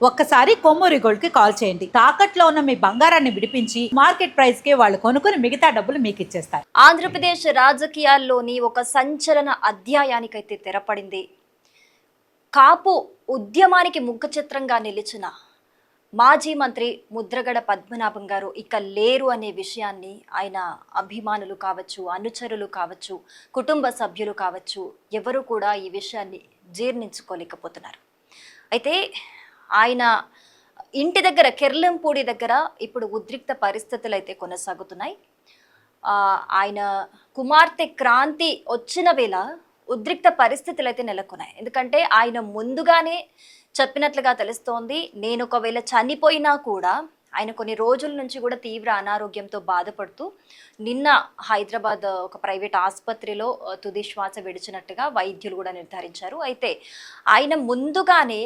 ఒక్కసారి కొమ్మూరి గోల్డ్ కి కాల్ చేయండి. తాకట్లో ఉన్న మీ బంగారాన్ని విడిపించి మార్కెట్ ప్రైస్ కి వాళ్ళు కొనుక్కుని మిగతా డబ్బులు మీకు ఇచ్చేస్తారు. ఆంధ్రప్రదేశ్ రాజకీయాల్లోని ఒక సంచలన అధ్యాయానికైతే తెరపడింది. కాపు ఉద్యమానికి ముఖ చిత్రంగా నిలిచిన మాజీ మంత్రి ముద్రగడ పద్మనాభం గారు ఇక లేరు అనే విషయాన్ని ఆయన అభిమానులు కావచ్చు, అనుచరులు కావచ్చు, కుటుంబ సభ్యులు కావచ్చు, ఎవరు కూడా ఈ విషయాన్ని జీర్ణించుకోలేకపోతున్నారు. అయితే ఆయన ఇంటి దగ్గర కెర్లంపూడి దగ్గర ఇప్పుడు ఉద్రిక్త పరిస్థితులు అయితే కొనసాగుతున్నాయి. ఆయన కుమార్తె క్రాంతి వచ్చిన వేళ ఉద్రిక్త పరిస్థితులు అయితే నెలకొన్నాయి. ఎందుకంటే ఆయన ముందుగానే చెప్పినట్లుగా తెలుస్తోంది, నేను ఒకవేళ చనిపోయినా కూడా ఆయన కొన్ని రోజుల నుంచి కూడా తీవ్ర అనారోగ్యంతో బాధపడుతూ నిన్న హైదరాబాద్ ఒక ప్రైవేట్ ఆసుపత్రిలో తుది శ్వాస విడిచినట్టుగా వైద్యులు కూడా నిర్ధారించారు. అయితే ఆయన ముందుగానే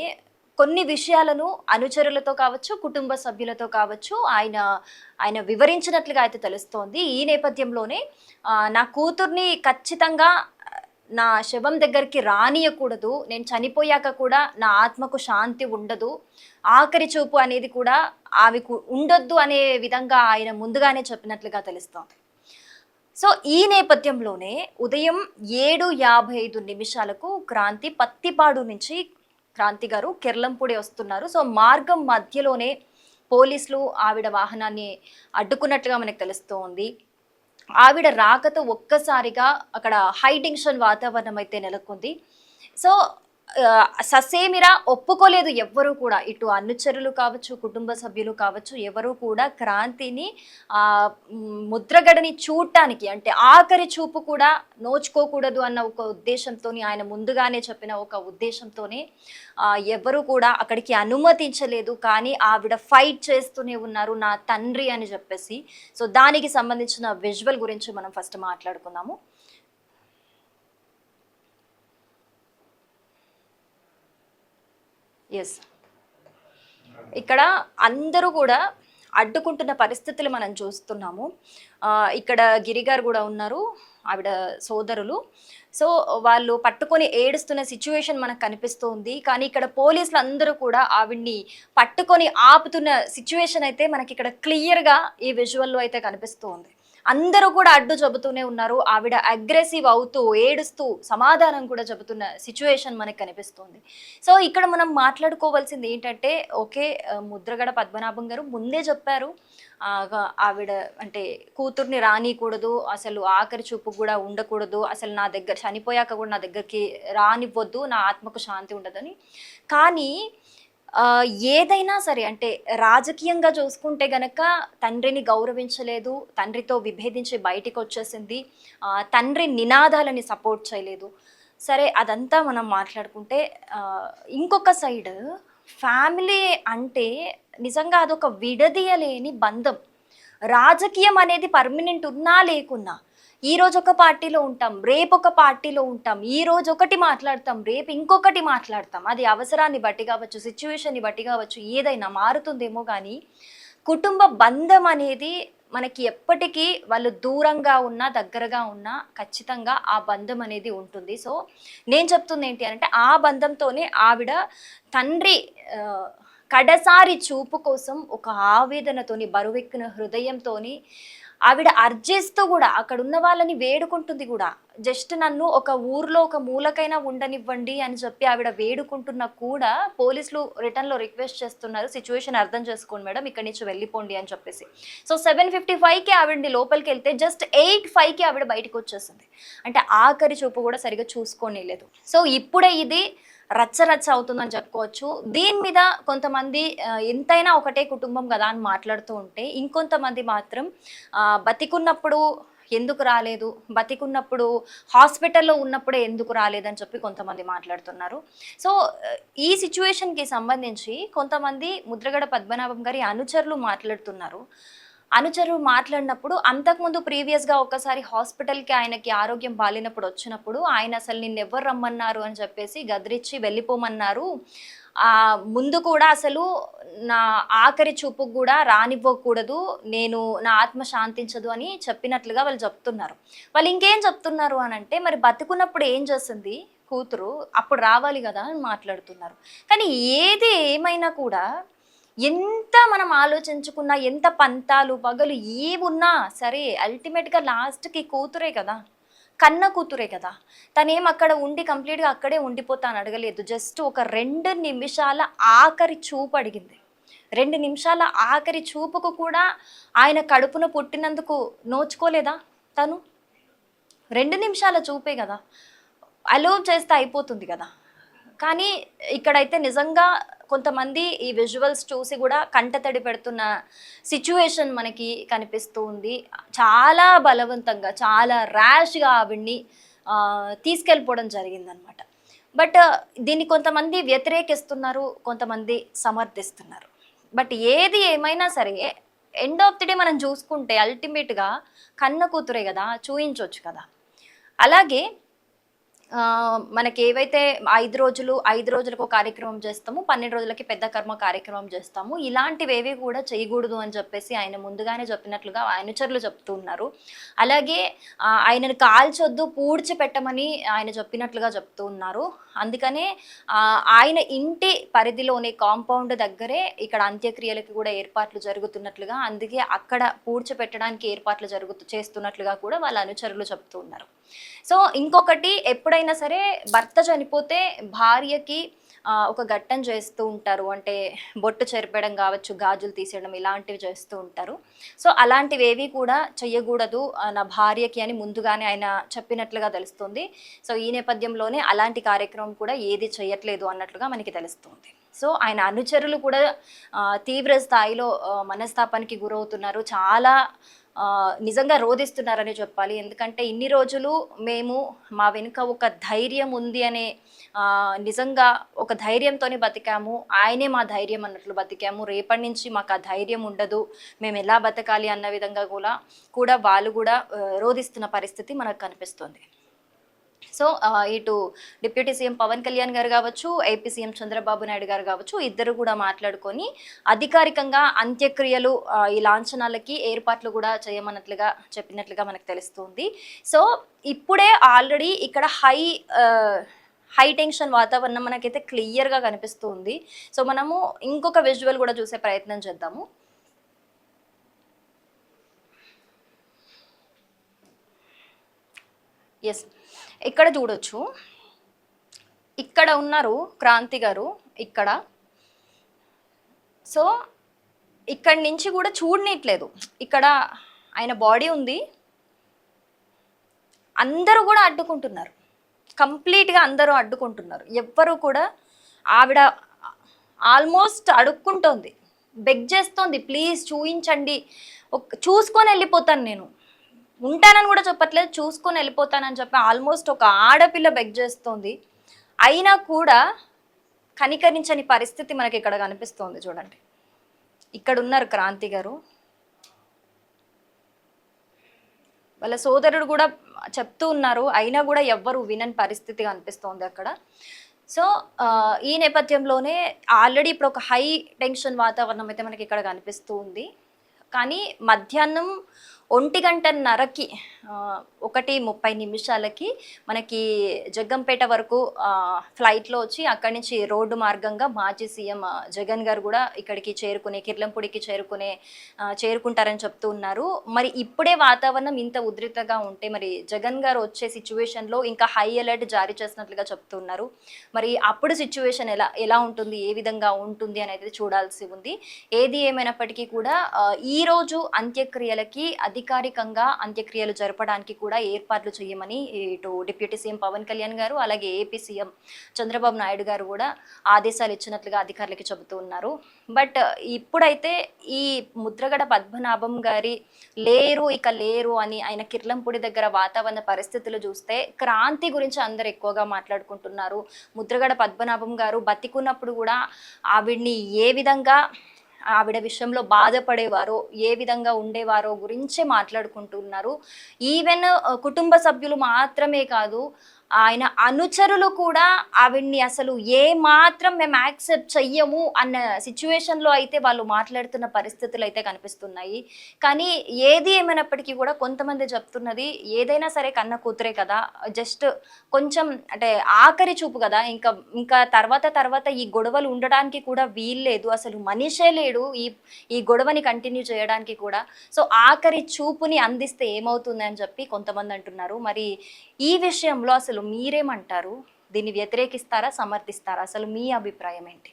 కొన్ని విషయాలను అనుచరులతో కావచ్చు, కుటుంబ సభ్యులతో కావచ్చు ఆయన వివరించినట్లుగా అయితే తెలుస్తోంది. ఈ నేపథ్యంలోనే నా కూతుర్ని ఖచ్చితంగా నా శవం దగ్గరికి రానియకూడదు, నేను చనిపోయాక కూడా నా ఆత్మకు శాంతి ఉండదు, ఆఖరి చూపు అనేది కూడా ఆమెకు ఉండొద్దు అనే విధంగా ఆయన ముందుగానే చెప్పినట్లుగా తెలుస్తోంది. సో ఈ నేపథ్యంలోనే ఉదయం 7:55 క్రాంతి పత్తిపాడు నుంచి క్రాంతి గారు కెర్లంపూడి వస్తున్నారు. సో మార్గం మధ్యలోనే పోలీసులు ఆవిడ వాహనాన్ని అడ్డుకున్నట్లుగా మనకు తెలుస్తోంది. ఆవిడ రాకతో ఒక్కసారిగా అక్కడ హై టెన్షన్ వాతావరణం అయితే నెలకొంది. సో ససేమిరా ఒప్పుకోలేదు ఎవ్వరూ కూడా, ఇటు అనుచరులు కావచ్చు, కుటుంబ సభ్యులు కావచ్చు, ఎవరు కూడా క్రాంతిని ముద్రగడని చూడటానికి, అంటే ఆఖరి చూపు కూడా నోచుకోకూడదు అన్న ఒక ఉద్దేశంతో, ఆయన ముందుగానే చెప్పిన ఒక ఉద్దేశంతోనే ఎవరు కూడా అక్కడికి అనుమతించలేదు. కానీ ఆవిడ ఫైట్ చేస్తూనే ఉన్నారు, నా తండ్రి అని చెప్పేసి. సో దానికి సంబంధించిన విజువల్ గురించి మనం ఫస్ట్ మాట్లాడుకుందాము. ఎస్, ఇక్కడ అందరూ కూడా అడ్డుకుంటున్న పరిస్థితులు మనం చూస్తున్నాము. ఇక్కడ గిరిగారు కూడా ఉన్నారు, ఆవిడ సోదరులు. సో వాళ్ళు పట్టుకొని ఏడుస్తున్న సిచ్యువేషన్ మనకు కనిపిస్తుంది. కానీ ఇక్కడ పోలీసులు అందరూ కూడా ఆవిడ్ని పట్టుకొని ఆపుతున్న సిచ్యువేషన్ అయితే మనకి ఇక్కడ క్లియర్గా ఈ విజువల్లో అయితే కనిపిస్తుంది. అందరూ కూడా అడ్డు చెబుతూనే ఉన్నారు. ఆవిడ అగ్రెసివ్ అవుతూ ఏడుస్తూ సమాధానం కూడా చెబుతున్న సిచ్యువేషన్ మనకు కనిపిస్తుంది. సో ఇక్కడ మనం మాట్లాడుకోవాల్సింది ఏంటంటే, ఓకే, ముద్రగడ పద్మనాభం గారు ముందే చెప్పారు ఆవిడ అంటే కూతుర్ని రానికూడదు, అసలు ఆఖరి చూపు కూడా ఉండకూడదు, అసలు నా దగ్గర చనిపోయాక కూడా నా దగ్గరికి రానివ్వద్దు, నా ఆత్మకు శాంతి ఉండదని. కానీ ఏదైనా సరే, అంటే రాజకీయంగా చూసుకుంటే గనక తండ్రిని గౌరవించలేదు, తండ్రితో విభేదించి బయటికి వచ్చేసింది, తండ్రి నినాదాలని సపోర్ట్ చేయలేదు. సరే, అదంతా మనం మాట్లాడుకుంటే ఇంకొక సైడ్ ఫ్యామిలీ అంటే నిజంగా అదొక విడదీయలేని బంధం. రాజకీయం అనేది పర్మనెంట్ ఉన్నా లేకున్నా, ఈరోజు ఒక పార్టీలో ఉంటాం, రేపు ఒక పార్టీలో ఉంటాం, ఈరోజు ఒకటి మాట్లాడతాం, రేపు ఇంకొకటి మాట్లాడతాం. అది అవసరాన్ని బట్టి కావచ్చు, సిచ్యువేషన్ని బట్టి కావచ్చు, ఏదైనా మారుతుందేమో. కానీ కుటుంబ బంధం అనేది మనకి ఎప్పటికీ వాళ్ళు దూరంగా ఉన్నా దగ్గరగా ఉన్నా ఖచ్చితంగా ఆ బంధం అనేది ఉంటుంది. సో నేను చెప్తుంది ఏంటి అంటే, ఆ బంధంతోనే ఆవిడ తండ్రి కడసారి చూపు కోసం ఒక ఆవేదనతోని, బరువెక్కిన హృదయంతోని ఆవిడ అర్జిస్తూ కూడా అక్కడ ఉన్న వాళ్ళని వేడుకుంటుంది కూడా. జస్ట్ నన్ను ఒక ఊర్లో ఒక మూలకైనా ఉండనివ్వండి అని చెప్పి ఆవిడ వేడుకుంటున్నా కూడా పోలీసులు రిటర్న్లో రిక్వెస్ట్ చేస్తున్నారు, సిచ్యువేషన్ అర్థం చేసుకోండి మేడం, ఇక్కడి నుంచి వెళ్ళిపోండి అని చెప్పేసి. సో 7:55కి ఆవిడని లోపలికి వెళ్తే జస్ట్ 8:05కి ఆవిడ బయటకు వచ్చేసింది. అంటే ఆఖరి చూపు కూడా సరిగా చూసుకొని లేదు. సో ఇప్పుడే ఇది రచ్చ అవుతుందని చెప్పుకోవచ్చు. దీని మీద కొంతమంది ఎంతైనా ఒకటే కుటుంబం కదా అని మాట్లాడుతూ ఉంటే, ఇంకొంతమంది మాత్రం బతికున్నప్పుడు ఎందుకు రాలేదు, బతికున్నప్పుడు హాస్పిటల్లో ఉన్నప్పుడే ఎందుకు రాలేదని చెప్పి కొంతమంది మాట్లాడుతున్నారు. సో ఈ సిచ్యువేషన్కి సంబంధించి కొంతమంది ముద్రగడ పద్మనాభం గారి అనుచరులు మాట్లాడుతున్నారు. అనుచరులు మాట్లాడినప్పుడు అంతకుముందు ప్రీవియస్గా ఒకసారి హాస్పిటల్కి ఆయనకి ఆరోగ్యం బాలినప్పుడు వచ్చినప్పుడు ఆయన అసలు నిన్ను ఎవరు రమ్మన్నారు అని చెప్పేసి గదిరిచ్చి వెళ్ళిపోమన్నారు, ముందు కూడా అసలు నా ఆఖరి చూపుకు కూడా రానివ్వకూడదు, నేను నా ఆత్మ శాంతించదు అని చెప్పినట్లుగా వాళ్ళు చెప్తున్నారు. వాళ్ళు ఇంకేం చెప్తున్నారు అని అంటే, మరి బతుకున్నప్పుడు ఏం చేస్తుంది, కూతురు అప్పుడు రావాలి కదా అని మాట్లాడుతున్నారు. కానీ ఏది ఏమైనా కూడా ఎంత మనం ఆలోచించుకున్నా, ఎంత పంతాలు పగలు ఏవున్నా సరే అల్టిమేట్గా లాస్ట్కి కూతురే కదా, కన్న కూతురే కదా. తనేం అక్కడ ఉండి కంప్లీట్గా అక్కడే ఉండిపోతాను అడగలేదు. జస్ట్ ఒక 2 నిమిషాల ఆఖరి చూపు అడిగింది. 2 నిమిషాల ఆఖరి చూపుకు కూడా ఆయన కడుపున పుట్టినందుకు నోచుకోలేదా తను? 2 నిమిషాల చూపే కదా, అలో చేస్తే అయిపోతుంది కదా. కానీ ఇక్కడైతే నిజంగా కొంతమంది ఈ విజువల్స్ చూసి కూడా కంటతడి పెడుతున్న సిచ్యువేషన్ మనకి కనిపిస్తూ ఉంది. చాలా బలవంతంగా, చాలా ర్యాష్గా ఆవిడ్ని తీసుకెళ్ళిపోవడం జరిగిందనమాట. బట్ దీన్ని కొంతమంది వ్యతిరేకిస్తున్నారు, కొంతమంది సమర్థిస్తున్నారు. బట్ ఏది ఏమైనా సరే ఎండ్ ఆఫ్ ది డే మనం చూసుకుంటే అల్టిమేట్గా కన్న కూతురే కదా, చూయించవచ్చు కదా. అలాగే మనకి ఏవైతే 5 రోజులకు ఒక కార్యక్రమం చేస్తాము, 12 రోజులకి పెద్ద కర్మ కార్యక్రమం చేస్తాము, ఇలాంటివేవి కూడా చేయకూడదు అని చెప్పేసి ఆయన ముందుగానే చెప్పినట్లుగా అనుచరులు చెప్తూ ఉన్నారు. అలాగే ఆయనను కాల్చొద్దు, పూడ్చి పెట్టమని ఆయన చెప్పినట్లుగా చెప్తూ ఉన్నారు. అందుకనే ఆయన ఇంటి పరిధిలోని కాంపౌండ్ దగ్గరే ఇక్కడ అంత్యక్రియలకి కూడా ఏర్పాట్లు జరుగుతున్నట్లుగా, అందుకే అక్కడ పూడ్చిపెట్టడానికి ఏర్పాట్లు చేస్తున్నట్లుగా కూడా వాళ్ళ అనుచరులు చెప్తూ ఉన్నారు. సో ఇంకొకటి, ఎప్పుడైనా సరే భర్త చనిపోతే భార్యకి ఒక ఘట్టం చేస్తూ ఉంటారు. అంటే బొట్టు చెరిపేయడం కావచ్చు, గాజులు తీసేయడం, ఇలాంటివి చేస్తూ ఉంటారు. సో అలాంటివి ఏవి కూడా చెయ్యకూడదు నా భార్యకి అని ముందుగానే ఆయన చెప్పినట్లుగా తెలుస్తుంది. సో ఈ నేపథ్యంలోనే అలాంటి కార్యక్రమం కూడా ఏది చేయట్లేదు అన్నట్లుగా మనకి తెలుస్తుంది. సో ఆయన అనుచరులు కూడా తీవ్ర స్థాయిలో మనస్తాపానికి గురవుతున్నారు. చాలా నిజంగా రోధిస్తున్నారని చెప్పాలి. ఎందుకంటే ఇన్ని రోజులు మేము మా వెనుక ఒక ధైర్యం ఉంది అనే నిజంగా ఒక ధైర్యంతోనే బతికాము, ఆయనే మా ధైర్యం అన్నట్లు బతికాము. రేపటి నుంచి మాకు ఆ ధైర్యం ఉండదు, మేము ఎలా బతకాలి అన్న విధంగా కూడా వాళ్ళు కూడా రోధిస్తున్న పరిస్థితి మనకు కనిపిస్తుంది. సో ఇటు డిప్యూటీ సీఎం పవన్ కళ్యాణ్ గారు కావచ్చు, ఏపీ సీఎం చంద్రబాబు నాయుడు గారు కావచ్చు, ఇద్దరు కూడా మాట్లాడుకొని అధికారికంగా అంత్యక్రియలు ఈ లాంఛనాలకి ఏర్పాట్లు కూడా చేయమన్నట్లుగా చెప్పినట్లుగా మనకు తెలుస్తుంది. సో ఇప్పుడే ఆల్రెడీ ఇక్కడ హై టెన్షన్ వాతావరణం మనకైతే క్లియర్గా కనిపిస్తుంది. సో మనము ఇంకొక విజువల్ కూడా చూసే ప్రయత్నం చేద్దాము. ఎస్, ఇక్కడ చూడొచ్చు, ఇక్కడ ఉన్నారు క్రాంతి గారు ఇక్కడ. సో ఇక్కడి నుంచి కూడా చూడనీయట్లేదు, ఇక్కడ ఆయన బాడీ ఉంది, అందరూ కూడా అడ్డుకుంటున్నారు, కంప్లీట్గా అందరూ అడ్డుకుంటున్నారు. ఎవ్వరు కూడా, ఆవిడ ఆల్మోస్ట్ అడుక్కుంటోంది, బెగ్ చేస్తోంది, ప్లీజ్ చూయించండి, చూసుకొని వెళ్ళిపోతాను, నేను ఉంటానని కూడా చెప్పట్లేదు, చూసుకొని వెళ్ళిపోతానని చెప్పి ఆల్మోస్ట్ ఒక ఆడపిల్ల బెగ్ చేస్తోంది. అయినా కూడా కనికరించని పరిస్థితి మనకి ఇక్కడ కనిపిస్తోంది. చూడండి, ఇక్కడ ఉన్నారు క్రాంతి గారు, వాళ్ళ సోదరుడు కూడా చెప్తూ ఉన్నారు, అయినా కూడా ఎవ్వరు వినని పరిస్థితి కనిపిస్తోంది అక్కడ. సో ఈ నేపథ్యంలోనే ఆల్రెడీ ఇప్పుడు ఒక హై టెన్షన్ వాతావరణం అయితే మనకి ఇక్కడ కనిపిస్తూ ఉంది. కానీ మధ్యాహ్నం 1:30కి 1:30 మనకి జగ్గంపేట వరకు ఫ్లైట్లో వచ్చి అక్కడి నుంచి రోడ్డు మార్గంగా మాజీ సీఎం జగన్ గారు కూడా ఇక్కడికి కిర్లంపూడికి చేరుకుంటారని చెప్తూ ఉన్నారు. మరి ఇప్పుడే వాతావరణం ఇంత ఉధృతంగా ఉంటే మరి జగన్ గారు వచ్చే సిచ్యువేషన్లో ఇంకా హై అలర్ట్ జారీ చేసినట్లుగా చెప్తున్నారు. మరి అప్పుడు సిచ్యువేషన్ ఎలా ఉంటుంది, ఏ విధంగా ఉంటుంది అనేది చూడాల్సి ఉంది. ఏది ఏమైనప్పటికీ కూడా ఈరోజు అంత్యక్రియలకి అధికారికంగా అంత్యక్రియలు జరపడానికి కూడా ఏర్పాట్లు చేయమని ఇటు డిప్యూటీ సీఎం పవన్ కళ్యాణ్ గారు, అలాగే ఏపీ సీఎం చంద్రబాబు నాయుడు గారు కూడా ఆదేశాలు ఇచ్చినట్లుగా అధికారులకి చెబుతూ ఉన్నారు. బట్ ఇప్పుడైతే ఈ ముద్రగడ పద్మనాభం గారి ఇక లేరు అని ఆయన కిర్లంపూడి దగ్గర వాతావరణ పరిస్థితులు చూస్తే క్రాంతి గురించి అందరు ఎక్కువగా మాట్లాడుకుంటున్నారు. ముద్రగడ పద్మనాభం గారు బతికున్నప్పుడు కూడా ఆవిడ్ని ఏ విధంగా, ఆవిడ విషయంలో బాధపడేవారో, ఏ విధంగా ఉండేవారో గురించే మాట్లాడుకుంటున్నారు. ఈవెన్ కుటుంబ సభ్యులు మాత్రమే కాదు, ఆయన అనుచరులు కూడా ఆవిడ్ని అసలు ఏ మాత్రం మేము యాక్సెప్ట్ చెయ్యము అన్న సిచ్యువేషన్లో అయితే వాళ్ళు మాట్లాడుతున్న పరిస్థితులు అయితే కనిపిస్తున్నాయి. కానీ ఏది ఏమైనప్పటికీ కూడా కొంతమంది చెప్తున్నది, ఏదైనా సరే కన్న కూతురే కదా, జస్ట్ కొంచెం అంటే ఆఖరి చూపు కదా, ఇంకా ఇంకా తర్వాత ఈ గొడవలు ఉండడానికి కూడా వీల్లేదు, అసలు మనిషే లేడు ఈ గొడవని కంటిన్యూ చేయడానికి కూడా. సో ఆఖరి చూపుని అందిస్తే ఏమవుతుంది అని చెప్పి కొంతమంది అంటున్నారు. మరి ఈ విషయంలో అసలు మీరేమంటారు? దీన్ని వ్యతిరేకిస్తారా, సమర్థిస్తారా? అసలు మీ అభిప్రాయం ఏంటి?